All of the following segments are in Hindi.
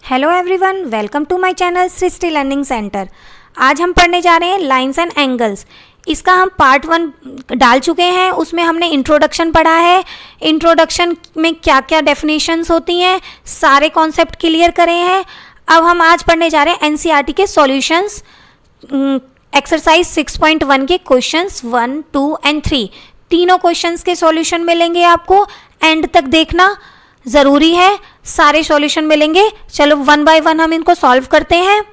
Hello everyone, welcome to my channel Srishti learning centre. आज हम पढ़ने जा रहे हैं लाइंस एंड एंगल्स। इसका हम पार्ट 1 डाल चुके हैं। उसमें हमने इंट्रोडक्शन पढ़ा है। इंट्रोडक्शन में क्या क्या डेफिनेशंस होती हैं, सारे कॉन्सेप्ट क्लियर करे हैं। अब हम आज पढ़ने जा रहे हैं एनसीईआरटी के सॉल्यूशंस, एक्सरसाइज 6.1 के क्वेश्चंस 1, 2 एंड 3। तीनों क्वेश्चंस के सॉल्यूशन मिलेंगे आपको, एंड तक देखना ज़रूरी है, सारे सॉल्यूशन मिलेंगे। चलो वन बाय वन हम इनको सॉल्व करते हैं।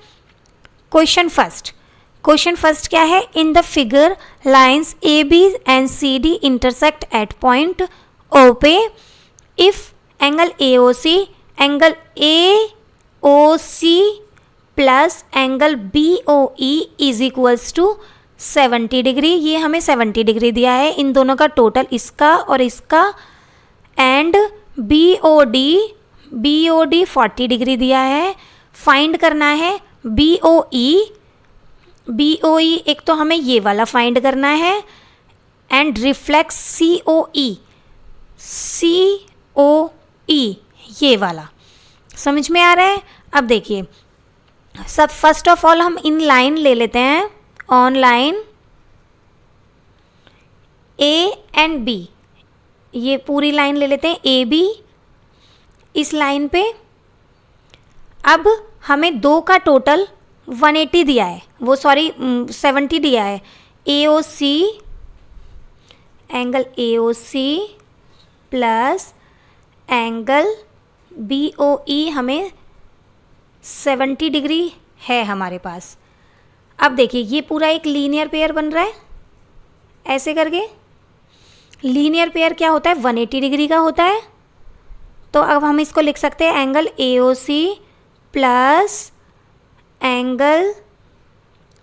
क्वेश्चन फर्स्ट क्या है? In the figure lines A B and C D intersect at point O पे if angle A O C plus angle B O E is equals to 70 degree. ये हमें 70 डिग्री दिया है, इन दोनों का टोटल, इसका और इसका, and B O D 40 degree दिया है। फाइंड करना है बी ओ ई एक तो हमें ये वाला फाइंड करना है, एंड रिफ्लेक्स सी ओ ई ये वाला। समझ में आ रहा है? अब देखिए, सब फर्स्ट ऑफ ऑल हम इन लाइन ले लेते हैं, on line A and B. ये पूरी लाइन ले लेते हैं ए बी इस लाइन पे। अब हमें दो का टोटल 180 दिया है, 70 दिया है। Angle A O C plus angle B O E हमें 70 डिग्री है हमारे पास। अब देखिए, ये पूरा एक लीनियर पेयर बन रहा है ऐसे करके। लीनियर पेयर क्या होता है? 180 डिग्री का होता है। तो अब हम इसको लिख सकते हैं angle A O C plus angle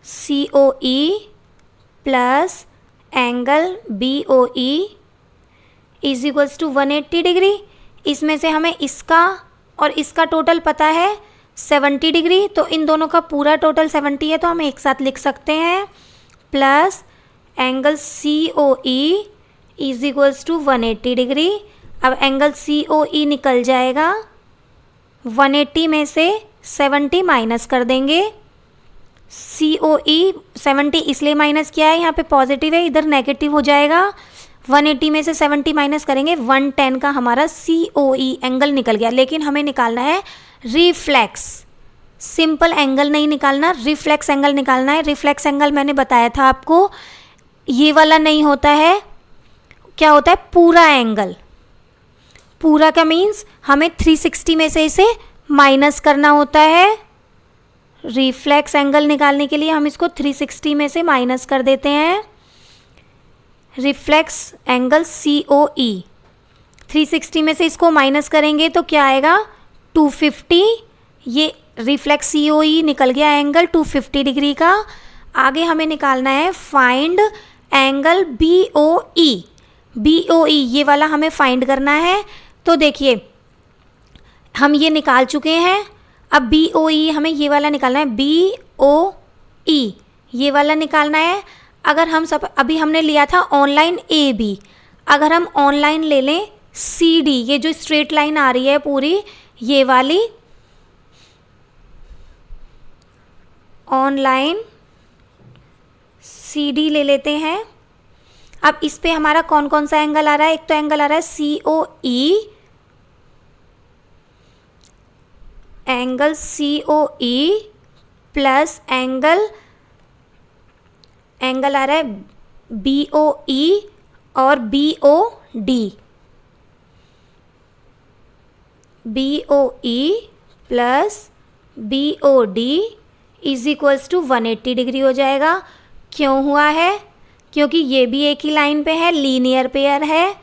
C O E plus angle B O E is equals to 180 degree. इसमें से हमें इसका और इसका टोटल पता है 70 डिग्री, तो इन दोनों का पूरा टोटल 70 है, तो हम एक साथ लिख सकते हैं plus angle C O E is equals to 180 degree. अब एंगल सी ओ ई निकल जाएगा, 180 में से 70 माइनस कर देंगे। सी ओ ई 70 इसलिए माइनस किया है, यहाँ पे पॉजिटिव है, इधर नेगेटिव हो जाएगा। 180 में से 70 माइनस करेंगे, 110 का हमारा सी ओ ई एंगल निकल गया। लेकिन हमें निकालना है रिफ्लेक्स, सिंपल एंगल नहीं निकालना, रिफ्लेक्स एंगल निकालना है। रिफ्लेक्स एंगल मैंने बताया था आपको, ये वाला नहीं होता है, क्या होता है? पूरा एंगल। पूरा का मीन्स हमें 360 में से इसे माइनस करना होता है। रिफ्लेक्स एंगल निकालने के लिए हम इसको 360 में से माइनस कर देते हैं। रिफ्लेक्स एंगल सी ओ ई, 360 में से इसको माइनस करेंगे तो क्या आएगा? 250। ये रिफ्लेक्स सी ओ ई निकल गया एंगल 250 डिग्री का। आगे हमें निकालना है फाइंड एंगल बी ओ ई। ये वाला हमें फाइंड करना है। तो देखिए, हम ये निकाल चुके हैं। अब बी ओ ई हमें ये वाला निकालना है, बी ओ ई ये वाला निकालना है। अगर हम अभी हमने लिया था ऑनलाइन ए बी, अगर हम ऑनलाइन ले लें सी डी, ये जो स्ट्रेट लाइन आ रही है पूरी, ये वाली ऑनलाइन सी डी ले लेते हैं। अब इस पे हमारा कौन कौन सा एंगल आ रहा है? एक तो एंगल आ रहा है C O E, angle C O E plus angle आ रहा है बी ओ ई और B O D. B O E plus B O D is equals to 180 degree हो जाएगा। क्यों हुआ है? क्योंकि ये भी एक ही लाइन पे है, लीनियर पेयर है,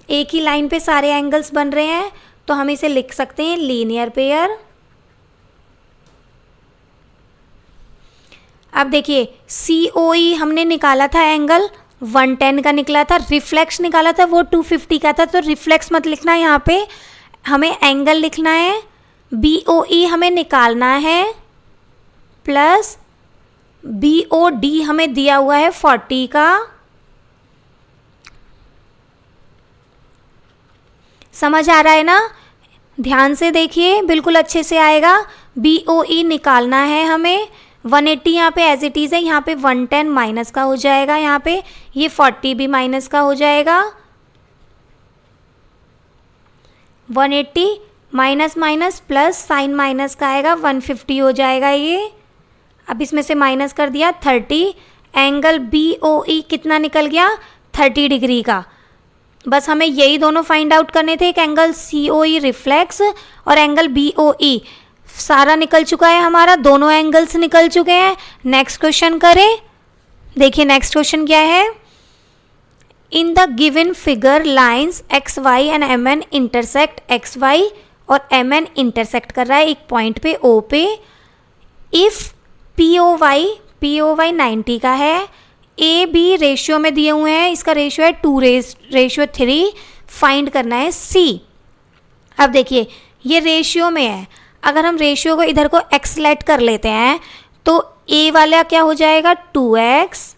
एक ही लाइन पे सारे एंगल्स बन रहे हैं, तो हम इसे लिख सकते हैं लीनियर पेयर। अब देखिए, सी ओ ई हमने निकाला था एंगल 110 का निकला था, रिफ्लेक्स निकाला था वो 250 का था, तो रिफ्लेक्स मत लिखना, यहाँ पे हमें एंगल लिखना है। बी ओ ई हमें निकालना है प्लस बी ओ डी हमें दिया हुआ है 40 का। समझ आ रहा है ना? ध्यान से देखिए, बिल्कुल अच्छे से आएगा। BOE निकालना है हमें। 180 यहाँ पे एज इट इज़ है, यहाँ पे 110 माइनस का हो जाएगा, यहाँ पे ये 40 भी माइनस का हो जाएगा। 180 minus minus plus sign minus का आएगा, 150 हो जाएगा ये। अब इसमें से माइनस कर दिया 30। एंगल BOE कितना निकल गया? 30 डिग्री का। बस हमें यही दोनों फाइंड आउट करने थे, एक एंगल COE रिफ्लेक्स और एंगल BOE। सारा निकल चुका है हमारा, दोनों एंगल्स निकल चुके हैं। नेक्स्ट क्वेश्चन करें। देखिए नेक्स्ट क्वेश्चन क्या है। In the given figure lines XY and MN intersect, XY और MN इंटरसेक्ट कर रहा है एक पॉइंट पे O पे। इफ़ POY 90 का है, AB रेशियो में दिए हुए हैं, इसका रेशियो है 2:3, फाइंड करना है C। अब देखिए ये रेशियो में है, अगर हम रेशियो को इधर को एक्सलेट कर लेते हैं तो A वाला क्या हो जाएगा 2x,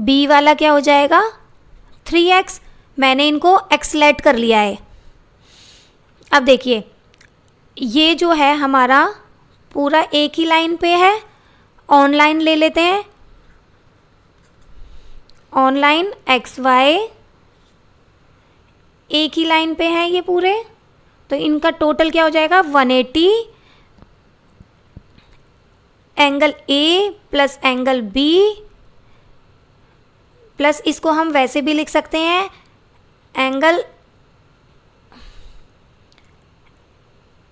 B वाला क्या हो जाएगा 3x। मैंने इनको एक्सलेट कर लिया है। अब देखिए ये जो है हमारा पूरा एक ही लाइन पे है। ऑनलाइन ले लेते हैं, ऑनलाइन XY एक ही लाइन पे है ये पूरे, तो इनका टोटल क्या हो जाएगा 180। Angle A plus angle B plus इसको हम वैसे भी लिख सकते हैं angle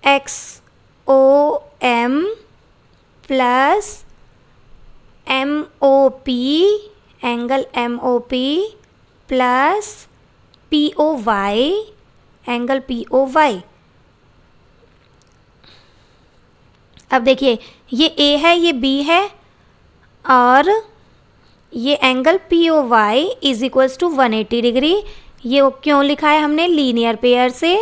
XOM plus MOP, angle MOP plus POY, angle POY। अब देखिए ये A है, ये B है और ये angle POY is equals to 180 degree. ये क्यों लिखा है हमने? लीनियर पेयर से।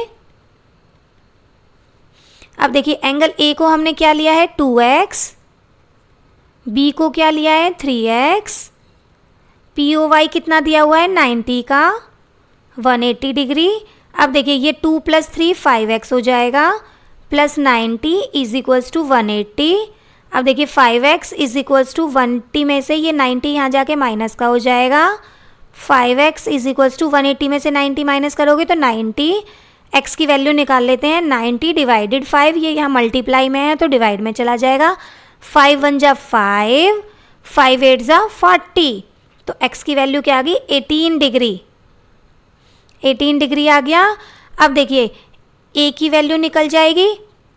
अब देखिए एंगल A को हमने क्या लिया है 2x, B को क्या लिया है 3x, POY कितना दिया हुआ है 90 का, 180 डिग्री। अब देखिए ये 2 + 3 5x हो जाएगा प्लस 90 इज इक्वल्स टू 180। अब देखिए 5x इज इक्वल्स टू 180 में से ये 90 यहाँ जाके माइनस का हो जाएगा। 5x इज इक्वल्स टू 180 में से 90 माइनस करोगे तो 90। x की वैल्यू निकाल लेते हैं, 90 डिवाइडेड 5, ये यहाँ मल्टीप्लाई में है तो डिवाइड में चला जाएगा। 5 1 जा 5, 5 8 जा 40, तो x की वैल्यू क्या आ गई 18 डिग्री। 18 डिग्री आ गया। अब देखिए a की वैल्यू निकल जाएगी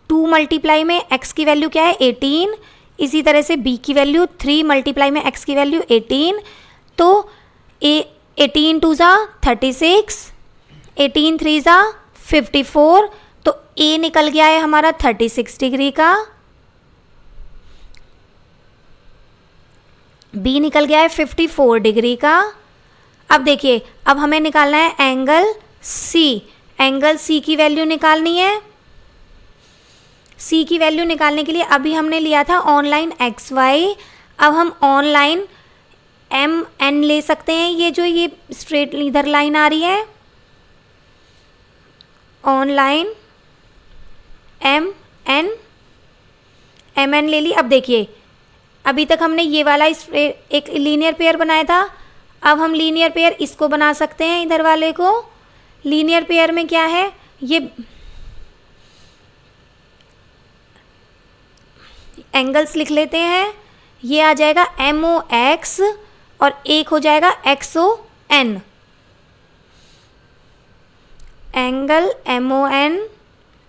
2 मल्टीप्लाई में x की वैल्यू क्या है 18। इसी तरह से b की वैल्यू 3 मल्टीप्लाई में x की वैल्यू 18, तो 18 2 जा 36, 18 3 जा 54, तो a निकल गया है हमारा 36 डिग्री का, b निकल गया है 54 डिग्री का। अब देखिए अब हमें निकालना है एंगल C। एंगल C की वैल्यू निकालनी है। C की वैल्यू निकालने के लिए अभी हमने लिया था ऑनलाइन XY, अब हम ऑनलाइन MN ले सकते हैं। ये जो ये स्ट्रेट इधर लाइन आ रही है, ऑनलाइन MN ले ली। अब देखिए अभी तक हमने ये वाला एक लीनियर पेयर बनाया था, अब हम लीनियर पेयर इसको बना सकते हैं, इधर वाले को। लीनियर पेयर में क्या है, ये एंगल्स लिख लेते हैं। ये आ जाएगा MOX और एक हो जाएगा XON। Angle MON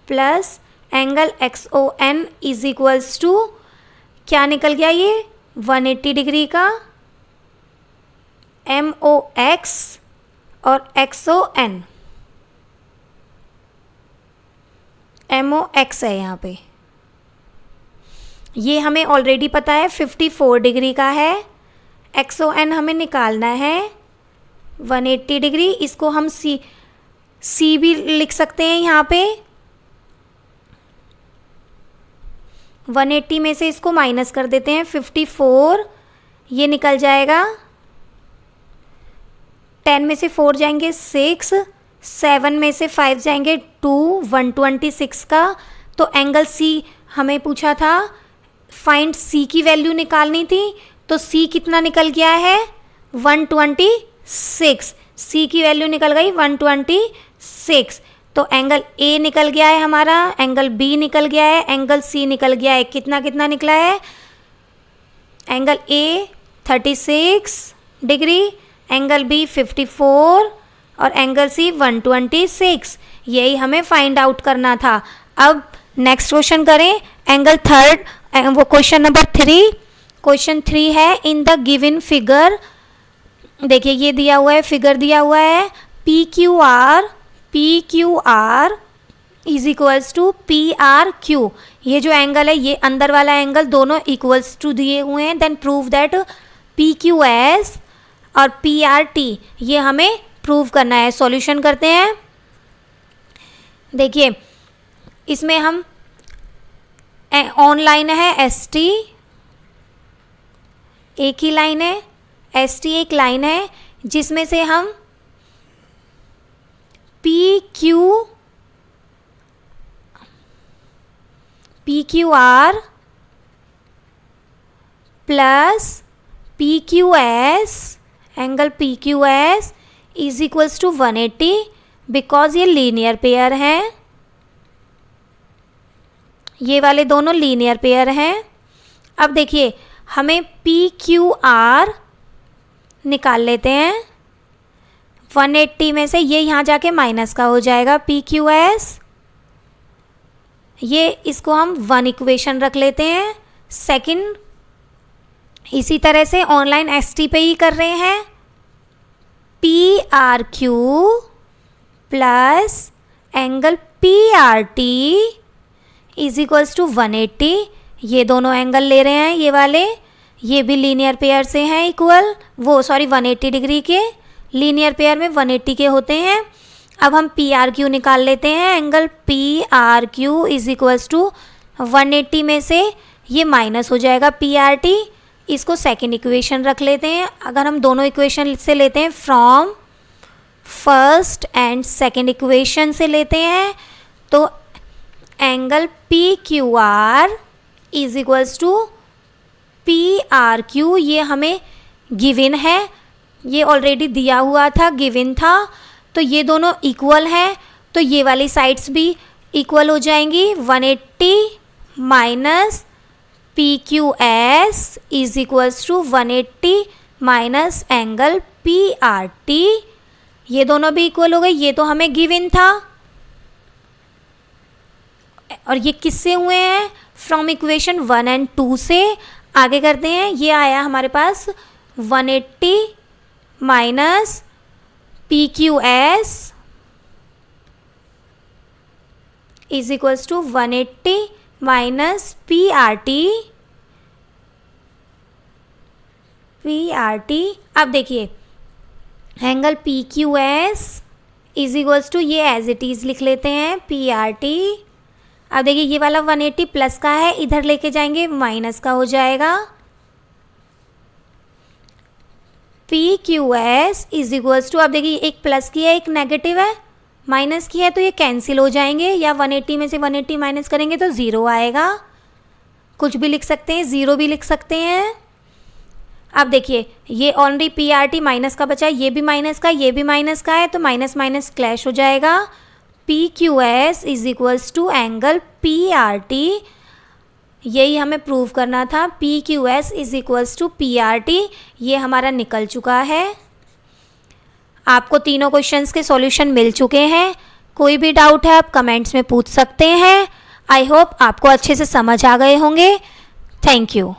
plus angle XON is equals to क्या निकल गया ये 180 डिग्री का। MOX और XON, MOX है यहाँ पे, ये हमें ऑलरेडी पता है 54 डिग्री का है। XON हमें निकालना है 180 डिग्री। इसको हम C भी लिख सकते हैं यहाँ पे। 180 में से इसको माइनस कर देते हैं 54, ये निकल जाएगा 10 में से 4 जाएंगे 6, 7 में से 5 जाएंगे 2, 126 का। तो एंगल सी हमें पूछा था, फाइंड सी की वैल्यू निकालनी थी, तो सी कितना निकल गया है 126। सी की वैल्यू निकल गई 126। तो एंगल ए निकल गया है हमारा, एंगल बी निकल गया है, एंगल सी निकल गया है। कितना कितना निकला है? Angle A 36 degree, angle B 54 और एंगल सी 126। यही हमें फाइंड आउट करना था। अब नेक्स्ट क्वेश्चन करें, एंगल थर्ड, वो क्वेश्चन नंबर 3। क्वेश्चन 3 है, इन द गिवन फिगर, देखिए ये दिया हुआ है, फिगर दिया हुआ है, P Q R is equals to P R Q. ये जो एंगल है, ये अंदर वाला एंगल, दोनों इक्वल्स टू दिए हुए हैं। Then prove that P Q S और पी आर टी, ये हमें प्रूव करना है। सॉल्यूशन करते हैं। देखिए इसमें हम ऑन लाइन है एस टी, एक ही लाइन है, एस टी एक लाइन है, जिसमें से हम P Q R plus P Q S, angle P Q S is equals to 180, because ये लीनियर पेयर हैं, ये वाले दोनों लीनियर पेयर हैं। अब देखिए हमें पी क्यू आर निकाल लेते हैं। 180 में से ये यहाँ जाके माइनस का हो जाएगा पी क्यू एस, ये इसको हम 1 इक्वेशन रख लेते हैं। सेकंड, इसी तरह से ऑनलाइन एस टी पे ही कर रहे हैं, P R Q plus angle P R T is equals to 180। ये दोनों एंगल ले रहे हैं, ये वाले, ये भी लीनियर पेयर से हैं इक्वल, 180 डिग्री के, लीनियर पेयर में 180 के होते हैं। अब हम पी आर क्यू निकाल लेते हैं। Angle P R Q is equals to 180 में से ये माइनस हो जाएगा पी आर टी, इसको सेकेंड इक्वेशन रख लेते हैं। अगर हम दोनों इक्वेशन से लेते हैं, from first and second equation से लेते हैं, तो angle P Q R is equals to P R Q, ये हमें गिवन है, ये ऑलरेडी दिया हुआ था, गिवन था, तो ये दोनों इक्वल हैं, तो ये वाली साइड्स भी इक्वल हो जाएंगी। 180 minus P Q S is equals to 180 minus angle P R T, ये दोनों भी इक्वल हो गए, ये तो हमें गिवन था। और ये किससे हुए हैं? फ्रॉम इक्वेशन 1 एंड 2 से। आगे करते हैं, ये आया हमारे पास 180 minus P Q S is equals to 180 minus P R T. अब देखिए angle P Q S is equals to, ये एज इट इज़ लिख लेते हैं, पी आर टी। अब देखिए ये वाला 180 प्लस का है, इधर लेके जाएंगे माइनस का हो जाएगा। P Q S is equals to, अब देखिए एक प्लस की है एक नेगेटिव है, माइनस की है, तो ये कैंसिल हो जाएंगे, या 180 में से 180 माइनस करेंगे तो 0 आएगा। कुछ भी लिख सकते हैं, 0 भी लिख सकते हैं। अब देखिए ये already P R T minus का बचा है, ये भी माइनस का, ये भी माइनस का है, तो माइनस माइनस क्लैश हो जाएगा। P Q S is equals to angle P R T, यही हमें प्रूव करना था। P Q S is equals to P R T, ये हमारा निकल चुका है। आपको तीनों क्वेश्चंस के सॉल्यूशन मिल चुके हैं। कोई भी डाउट है आप कमेंट्स में पूछ सकते हैं। आई होप आपको अच्छे से समझ आ गए होंगे। Thank you.